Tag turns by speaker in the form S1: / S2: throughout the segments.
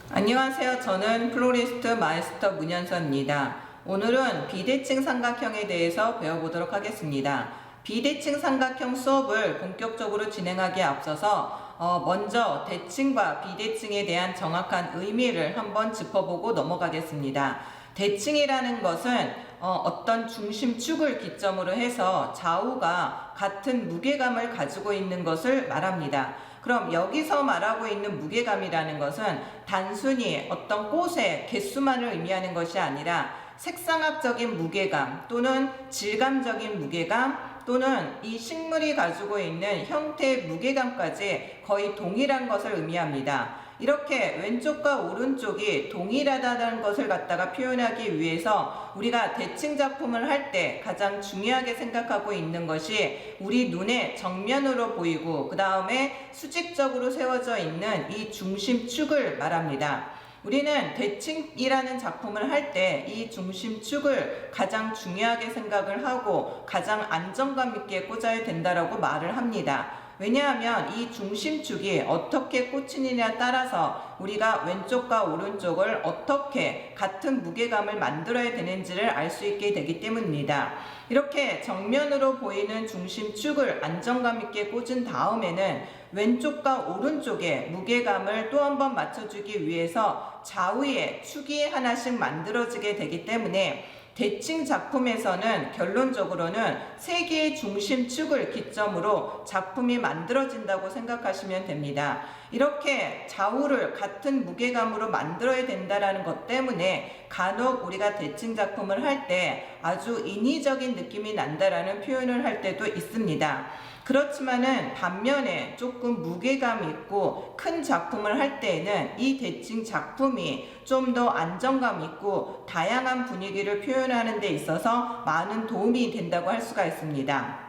S1: 안녕하세요. 저는 플로리스트 마이스터 문현선입니다. 오늘은 비대칭 삼각형에 대해서 배워보도록 하겠습니다. 비대칭 삼각형 수업을 본격적으로 진행하기에 앞서서 먼저 대칭과 비대칭에 대한 정확한 의미를 한번 짚어보고 넘어가겠습니다. 대칭이라는 것은 어떤 중심축을 기점으로 해서 좌우가 같은 무게감을 가지고 있는 것을 말합니다. 그럼 여기서 말하고 있는 무게감이라는 것은 단순히 어떤 꽃의 개수만을 의미하는 것이 아니라 색상학적인 무게감 또는 질감적인 무게감 또는 이 식물이 가지고 있는 형태의 무게감까지 거의 동일한 것을 의미합니다. 이렇게 왼쪽과 오른쪽이 동일하다는 것을 갖다가 표현하기 위해서 우리가 대칭 작품을 할 때 가장 중요하게 생각하고 있는 것이 우리 눈에 정면으로 보이고 그 다음에 수직적으로 세워져 있는 이 중심축을 말합니다. 우리는 대칭이라는 작품을 할 때 이 중심축을 가장 중요하게 생각을 하고 가장 안정감 있게 꽂아야 된다라고 말을 합니다. 왜냐하면 이 중심축이 어떻게 꽂히느냐에 따라서 우리가 왼쪽과 오른쪽을 어떻게 같은 무게감을 만들어야 되는지를 알 수 있게 되기 때문입니다. 이렇게 정면으로 보이는 중심축을 안정감 있게 꽂은 다음에는 왼쪽과 오른쪽의 무게감을 또 한 번 맞춰주기 위해서 좌우에 축이 하나씩 만들어지게 되기 때문에 대칭 작품에서는 결론적으로는 세 개의 중심축을 기점으로 작품이 만들어진다고 생각하시면 됩니다. 이렇게 좌우를 같은 무게감으로 만들어야 된다는 것 때문에 간혹 우리가 대칭 작품을 할 때 아주 인위적인 느낌이 난다라는 표현을 할 때도 있습니다. 그렇지만은 반면에 조금 무게감 있고 큰 작품을 할 때에는 이 대칭 작품이 좀 더 안정감 있고 다양한 분위기를 표현하는 데 있어서 많은 도움이 된다고 할 수가 있습니다.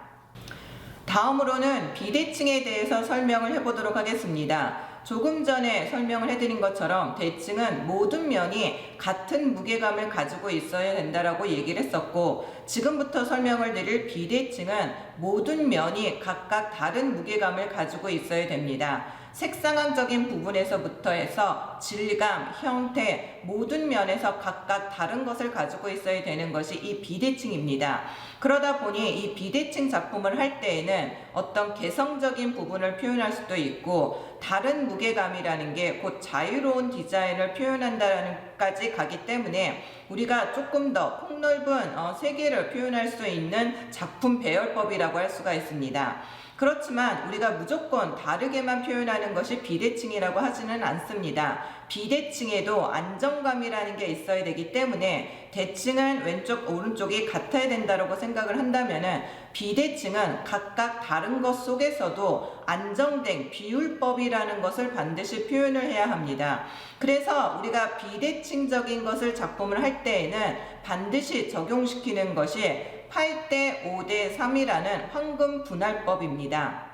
S1: 다음으로는 비대칭에 대해서 설명을 해보도록 하겠습니다. 조금 전에 설명을 해드린 것처럼 대칭은 모든 면이 같은 무게감을 가지고 있어야 된다라고 얘기를 했었고, 지금부터 설명을 드릴 비대칭은 모든 면이 각각 다른 무게감을 가지고 있어야 됩니다. 색상학적인 부분에서부터 해서 질감, 형태, 모든 면에서 각각 다른 것을 가지고 있어야 되는 것이 이 비대칭입니다. 그러다 보니 이 비대칭 작품을 할 때에는 어떤 개성적인 부분을 표현할 수도 있고 다른 무게감이라는 게 곧 자유로운 디자인을 표현한다는 까지 가기 때문에 우리가 조금 더 폭넓은 세계를 표현할 수 있는 작품 배열법이라고 할 수가 있습니다. 그렇지만 우리가 무조건 다르게만 표현하는 것이 비대칭이라고 하지는 않습니다. 비대칭에도 안정감이라는 게 있어야 되기 때문에 대칭은 왼쪽 오른쪽이 같아야 된다고 생각을 한다면은 비대칭은 각각 다른 것 속에서도 안정된 비율법이라는 것을 반드시 표현을 해야 합니다. 그래서 우리가 비대칭적인 것을 작품을 할 때에는 반드시 적용시키는 것이 8대 5대 3이라는 황금 분할법입니다.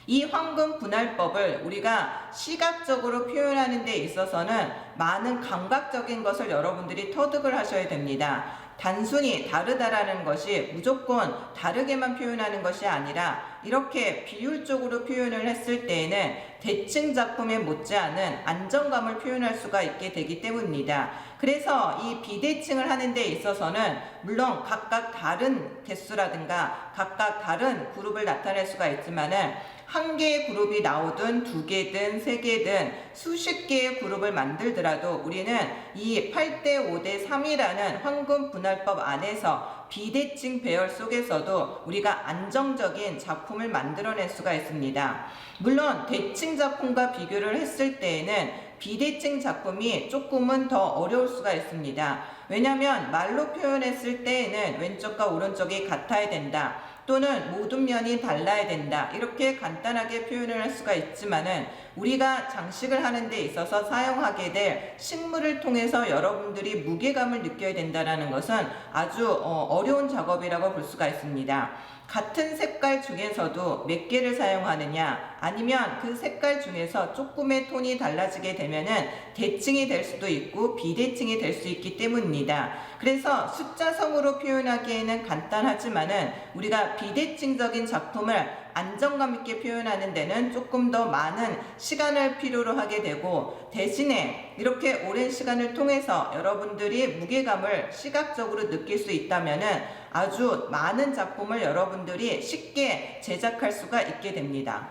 S1: 이 황금 분할법을 우리가 시각적으로 표현하는 데 있어서는 많은 감각적인 것을 여러분들이 터득을 하셔야 됩니다. 단순히 다르다라는 것이 무조건 다르게만 표현하는 것이 아니라 이렇게 비율적으로 표현을 했을 때에는 대칭 작품에 못지않은 안정감을 표현할 수가 있게 되기 때문입니다. 그래서 이 비대칭을 하는 데 있어서는 물론 각각 다른 개수라든가 각각 다른 그룹을 나타낼 수가 있지만은 한 개의 그룹이 나오든 두 개든 세 개든 수십 개의 그룹을 만들더라도 우리는 이 8대 5대 3이라는 황금 분할법 안에서 비대칭 배열 속에서도 우리가 안정적인 작품을 만들어낼 수가 있습니다. 물론 대칭 작품과 비교를 했을 때에는 비대칭 작품이 조금은 더 어려울 수가 있습니다. 왜냐하면 말로 표현했을 때에는 왼쪽과 오른쪽이 같아야 된다, 또는 모든 면이 달라야 된다, 이렇게 간단하게 표현을 할 수가 있지만은 우리가 장식을 하는 데 있어서 사용하게 될 식물을 통해서 여러분들이 무게감을 느껴야 된다는 것은 아주 어려운 작업이라고 볼 수가 있습니다. 같은 색깔 중에서도 몇 개를 사용하느냐, 아니면 그 색깔 중에서 조금의 톤이 달라지게 되면은 대칭이 될 수도 있고 비대칭이 될 수 있기 때문입니다. 그래서 숫자성으로 표현하기에는 간단하지만은 우리가 비대칭적인 작품을 안정감 있게 표현하는 데는 조금 더 많은 시간을 필요로 하게 되고, 대신에 이렇게 오랜 시간을 통해서 여러분들이 무게감을 시각적으로 느낄 수 있다면은 아주 많은 작품을 여러분들이 쉽게 제작할 수가 있게 됩니다.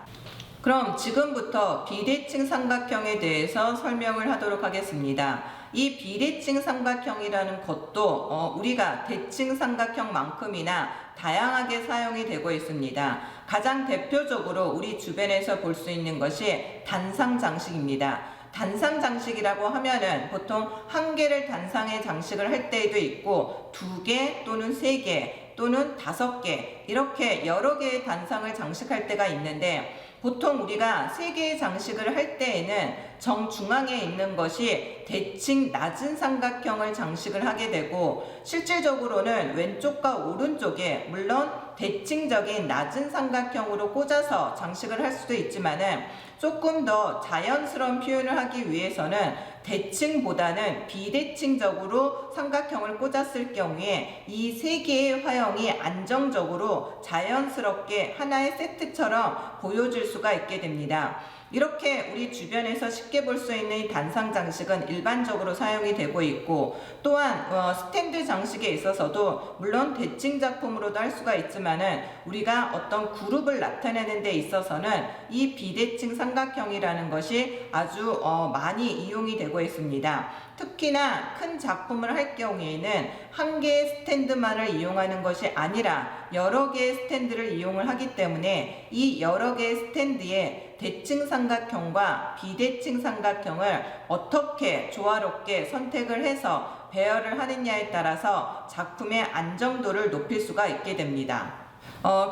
S1: 그럼 지금부터 비대칭 삼각형에 대해서 설명을 하도록 하겠습니다. 이 비대칭 삼각형이라는 것도 우리가 대칭 삼각형만큼이나 다양하게 사용이 되고 있습니다. 가장 대표적으로 우리 주변에서 볼 수 있는 것이 단상 장식입니다. 단상 장식이라고 하면은 보통 한 개를 단상의 장식을 할 때에도 있고, 두 개 또는 세 개 또는 다섯 개 이렇게 여러 개의 단상을 장식할 때가 있는데, 보통 우리가 세 개의 장식을 할 때에는 정중앙에 있는 것이 대칭 낮은 삼각형을 장식을 하게 되고, 실질적으로는 왼쪽과 오른쪽에 물론 대칭적인 낮은 삼각형으로 꽂아서 장식을 할 수도 있지만은, 조금 더 자연스러운 표현을 하기 위해서는 대칭보다는 비대칭적으로 삼각형을 꽂았을 경우에 이 세 개의 화형이 안정적으로 자연스럽게 하나의 세트처럼 보여질 수가 있게 됩니다. 이렇게 우리 주변에서 쉽게 볼 수 있는 단상 장식은 일반적으로 사용이 되고 있고, 또한 스탠드 장식에 있어서도 물론 대칭 작품으로도 할 수가 있지만은 우리가 어떤 그룹을 나타내는 데 있어서는 이 비대칭 삼각형이라는 것이 아주 많이 이용이 되고 있습니다. 특히나 큰 작품을 할 경우에는 한 개의 스탠드만을 이용하는 것이 아니라 여러 개의 스탠드를 이용을 하기 때문에 이 여러 개의 스탠드에 대칭 삼각형과 비대칭 삼각형을 어떻게 조화롭게 선택을 해서 배열을 하느냐에 따라서 작품의 안정도를 높일 수가 있게 됩니다.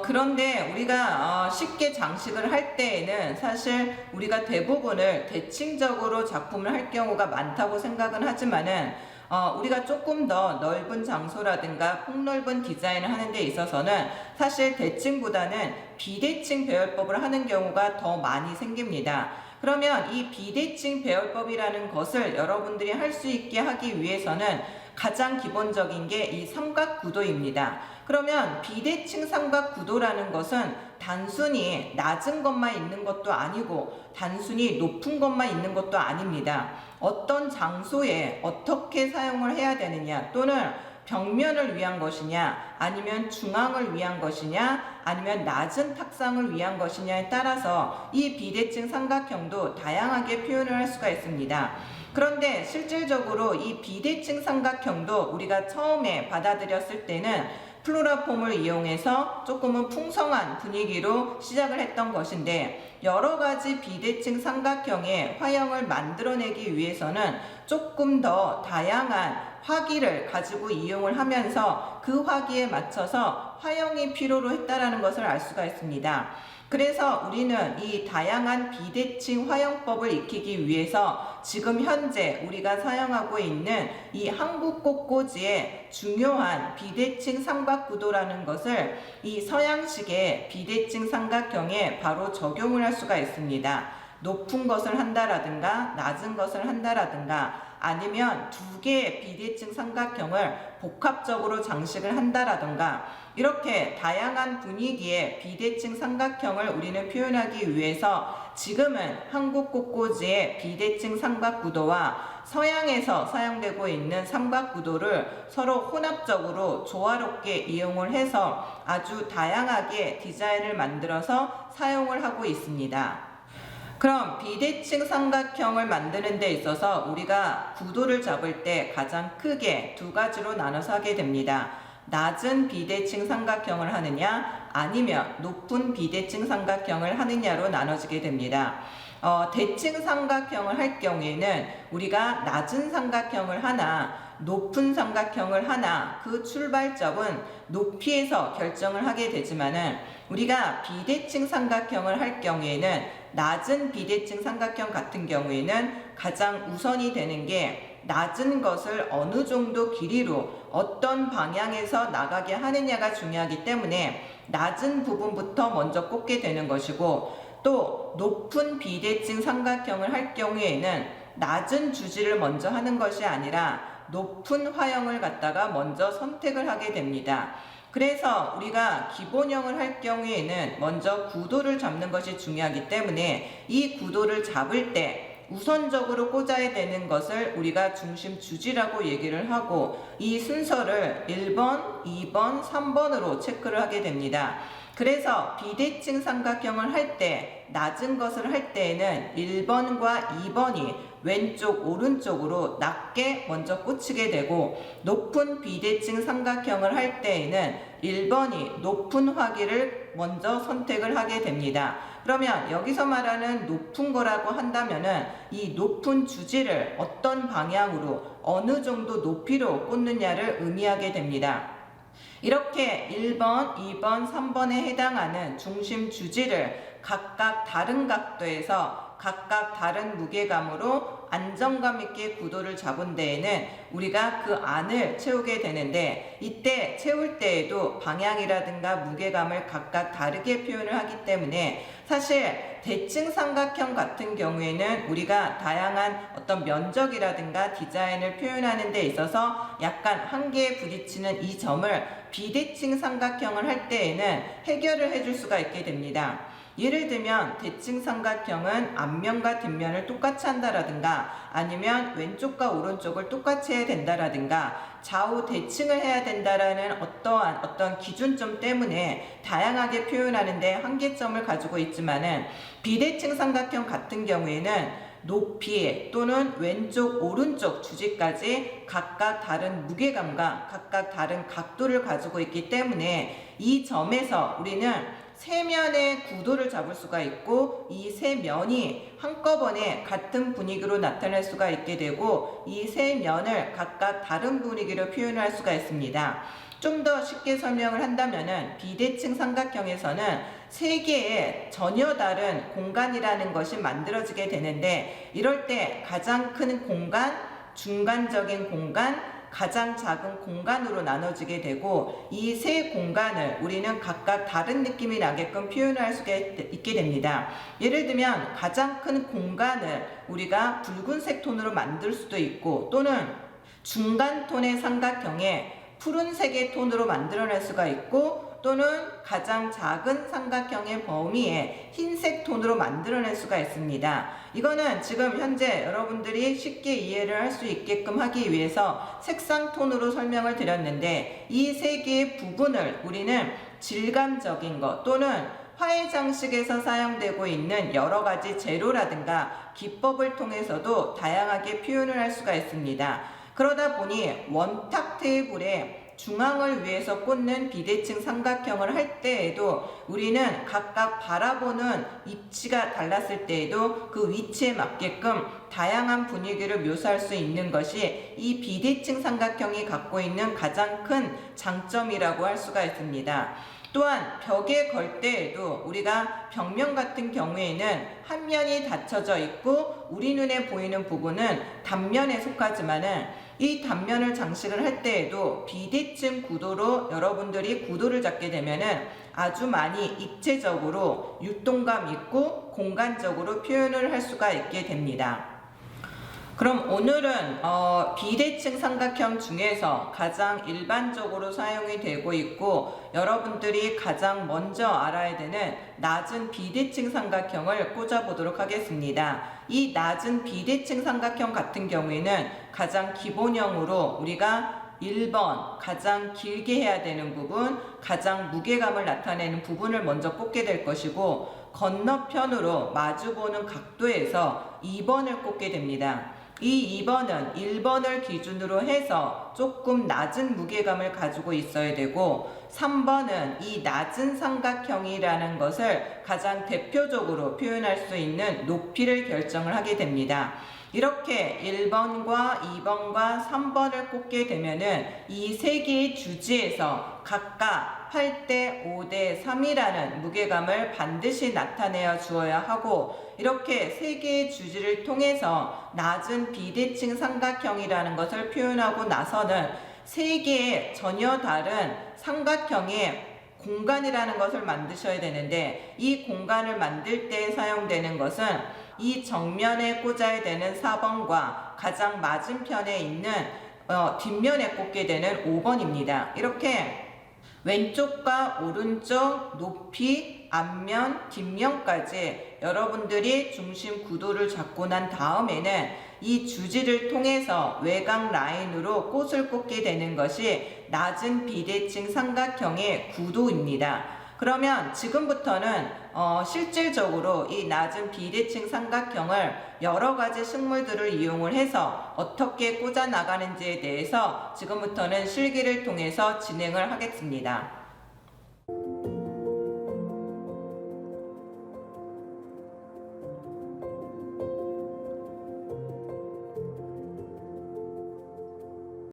S1: 그런데 우리가 쉽게 장식을 할 때에는 사실 우리가 대부분을 대칭적으로 작품을 할 경우가 많다고 생각은 하지만은 우리가 조금 더 넓은 장소라든가 폭넓은 디자인을 하는 데 있어서는 사실 대칭보다는 비대칭 배열법을 하는 경우가 더 많이 생깁니다. 그러면 이 비대칭 배열법이라는 것을 여러분들이 할 수 있게 하기 위해서는 가장 기본적인 게 이 삼각 구도입니다. 그러면 비대칭 삼각 구도라는 것은 단순히 낮은 것만 있는 것도 아니고 단순히 높은 것만 있는 것도 아닙니다. 어떤 장소에 어떻게 사용을 해야 되느냐, 또는 벽면을 위한 것이냐, 아니면 중앙을 위한 것이냐, 아니면 낮은 탁상을 위한 것이냐에 따라서 이 비대칭 삼각형도 다양하게 표현을 할 수가 있습니다. 그런데 실질적으로 이 비대칭 삼각형도 우리가 처음에 받아들였을 때는 플로라폼을 이용해서 조금은 풍성한 분위기로 시작을 했던 것인데, 여러 가지 비대칭 삼각형의 화형을 만들어내기 위해서는 조금 더 다양한 화기를 가지고 이용을 하면서 그 화기에 맞춰서 화형이 필요로 했다라는 것을 알 수가 있습니다. 그래서 우리는 이 다양한 비대칭 화형법을 익히기 위해서 지금 현재 우리가 사용하고 있는 이 한국 꽃꽂이의 중요한 비대칭 삼각구도라는 것을 이 서양식의 비대칭 삼각형에 바로 적용을 할 수가 있습니다. 높은 것을 한다라든가 낮은 것을 한다라든가, 아니면 두 개의 비대칭 삼각형을 복합적으로 장식을 한다라든가, 이렇게 다양한 분위기의 비대칭 삼각형을 우리는 표현하기 위해서 지금은 한국 꽃꽂이의 비대칭 삼각구도와 서양에서 사용되고 있는 삼각구도를 서로 혼합적으로 조화롭게 이용을 해서 아주 다양하게 디자인을 만들어서 사용을 하고 있습니다. 그럼 비대칭 삼각형을 만드는 데 있어서 우리가 구도를 잡을 때 가장 크게 두 가지로 나눠서 하게 됩니다. 낮은 비대칭 삼각형을 하느냐, 아니면 높은 비대칭 삼각형을 하느냐로 나눠지게 됩니다. 대칭 삼각형을 할 경우에는 우리가 낮은 삼각형을 하나 높은 삼각형을 하나, 그 출발점은 높이에서 결정을 하게 되지만은 우리가 비대칭 삼각형을 할 경우에는 낮은 비대칭 삼각형 같은 경우에는 가장 우선이 되는 게 낮은 것을 어느 정도 길이로 어떤 방향에서 나가게 하느냐가 중요하기 때문에 낮은 부분부터 먼저 꽂게 되는 것이고, 또 높은 비대칭 삼각형을 할 경우에는 낮은 주지를 먼저 하는 것이 아니라 높은 화형을 갖다가 먼저 선택을 하게 됩니다. 그래서 우리가 기본형을 할 경우에는 먼저 구도를 잡는 것이 중요하기 때문에 이 구도를 잡을 때 우선적으로 꽂아야 되는 것을 우리가 중심 주지라고 얘기를 하고, 이 순서를 1번, 2번, 3번으로 체크를 하게 됩니다. 그래서 비대칭 삼각형을 할 때, 낮은 것을 할 때에는 1번과 2번이 왼쪽 오른쪽으로 낮게 먼저 꽂히게 되고, 높은 비대칭 삼각형을 할 때에는 1번이 높은 화기를 먼저 선택을 하게 됩니다. 그러면 여기서 말하는 높은 거라고 한다면은 이 높은 주지를 어떤 방향으로 어느 정도 높이로 꽂느냐를 의미하게 됩니다. 이렇게 1번, 2번, 3번에 해당하는 중심 주지를 각각 다른 각도에서 각각 다른 무게감으로 안정감 있게 구도를 잡은 데에는 우리가 그 안을 채우게 되는데, 이때 채울 때에도 방향이라든가 무게감을 각각 다르게 표현을 하기 때문에 사실 대칭 삼각형 같은 경우에는 우리가 다양한 어떤 면적이라든가 디자인을 표현하는 데 있어서 약간 한계에 부딪히는 이 점을 비대칭 삼각형을 할 때에는 해결을 해줄 수가 있게 됩니다. 예를 들면 대칭 삼각형은 앞면과 뒷면을 똑같이 한다라든가, 아니면 왼쪽과 오른쪽을 똑같이 해야 된다라든가, 좌우 대칭을 해야 된다라는 어떠한 어떤 기준점 때문에 다양하게 표현하는데 한계점을 가지고 있지만은, 비대칭 삼각형 같은 경우에는 높이 또는 왼쪽 오른쪽 주지까지 각각 다른 무게감과 각각 다른 각도를 가지고 있기 때문에 이 점에서 우리는 세 면의 구도를 잡을 수가 있고, 이 세 면이 한꺼번에 같은 분위기로 나타날 수가 있게 되고, 이 세 면을 각각 다른 분위기로 표현할 수가 있습니다. 좀 더 쉽게 설명을 한다면은, 비대칭 삼각형에서는 세 개의 전혀 다른 공간이라는 것이 만들어지게 되는데, 이럴 때 가장 큰 공간, 중간적인 공간, 가장 작은 공간으로 나눠지게 되고, 이 세 공간을 우리는 각각 다른 느낌이 나게끔 표현할 수가 있게 됩니다. 예를 들면 가장 큰 공간을 우리가 붉은색 톤으로 만들 수도 있고, 또는 중간 톤의 삼각형에 푸른색의 톤으로 만들어낼 수가 있고, 또는 가장 작은 삼각형의 범위에 흰색 톤으로 만들어낼 수가 있습니다. 이거는 지금 현재 여러분들이 쉽게 이해를 할 수 있게끔 하기 위해서 색상 톤으로 설명을 드렸는데, 이 세 개의 부분을 우리는 질감적인 것 또는 화해 장식에서 사용되고 있는 여러 가지 재료라든가 기법을 통해서도 다양하게 표현을 할 수가 있습니다. 그러다 보니 원탁 테이블에 중앙을 위해서 꽂는 비대칭 삼각형을 할 때에도 우리는 각각 바라보는 위치가 달랐을 때에도 그 위치에 맞게끔 다양한 분위기를 묘사할 수 있는 것이 이 비대칭 삼각형이 갖고 있는 가장 큰 장점이라고 할 수가 있습니다. 또한 벽에 걸 때에도 우리가 벽면 같은 경우에는 한 면이 닫혀져 있고 우리 눈에 보이는 부분은 단면에 속하지만은, 이 단면을 장식을 할 때에도 비대칭 구도로 여러분들이 구도를 잡게 되면은 아주 많이 입체적으로 율동감 있고 공간적으로 표현을 할 수가 있게 됩니다. 그럼 오늘은 비대칭 삼각형 중에서 가장 일반적으로 사용이 되고 있고 여러분들이 가장 먼저 알아야 되는 낮은 비대칭 삼각형을 꽂아보도록 하겠습니다. 이 낮은 비대칭 삼각형 같은 경우에는 가장 기본형으로 우리가 1번 가장 길게 해야 되는 부분, 가장 무게감을 나타내는 부분을 먼저 꽂게 될 것이고, 건너편으로 마주보는 각도에서 2번을 꽂게 됩니다. 이 2번은 1번을 기준으로 해서 중에서 조금 낮은 무게감을 가지고 있어야 되고, 3번은 이 낮은 삼각형이라는 것을 가장 대표적으로 표현할 수 있는 높이를 결정을 하게 됩니다. 이렇게 1번과 2번과 3번을 꼽게 되면은 이 세 개의 주지에서 각각 8대 5대 3이라는 무게감을 반드시 나타내어 주어야 하고, 이렇게 세 개의 주지를 통해서 낮은 비대칭 삼각형이라는 것을 표현하고 나서는 세 개의 전혀 다른 삼각형의 공간이라는 것을 만드셔야 되는데, 이 공간을 만들 때 사용되는 것은 이 정면에 꽂아야 되는 4번과 가장 맞은편에 있는 뒷면에 꽂게 되는 5번입니다. 이렇게 왼쪽과 오른쪽, 높이, 앞면, 뒷면까지 여러분들이 중심 구도를 잡고 난 다음에는 이 주지를 통해서 외곽 라인으로 꽃을 꽂게 되는 것이 낮은 비대칭 삼각형의 구도입니다. 그러면 지금부터는 실질적으로 이 낮은 비대칭 삼각형을 여러 가지 식물들을 이용을 해서 어떻게 꽂아 나가는지에 대해서 지금부터는 실기를 통해서 진행을 하겠습니다.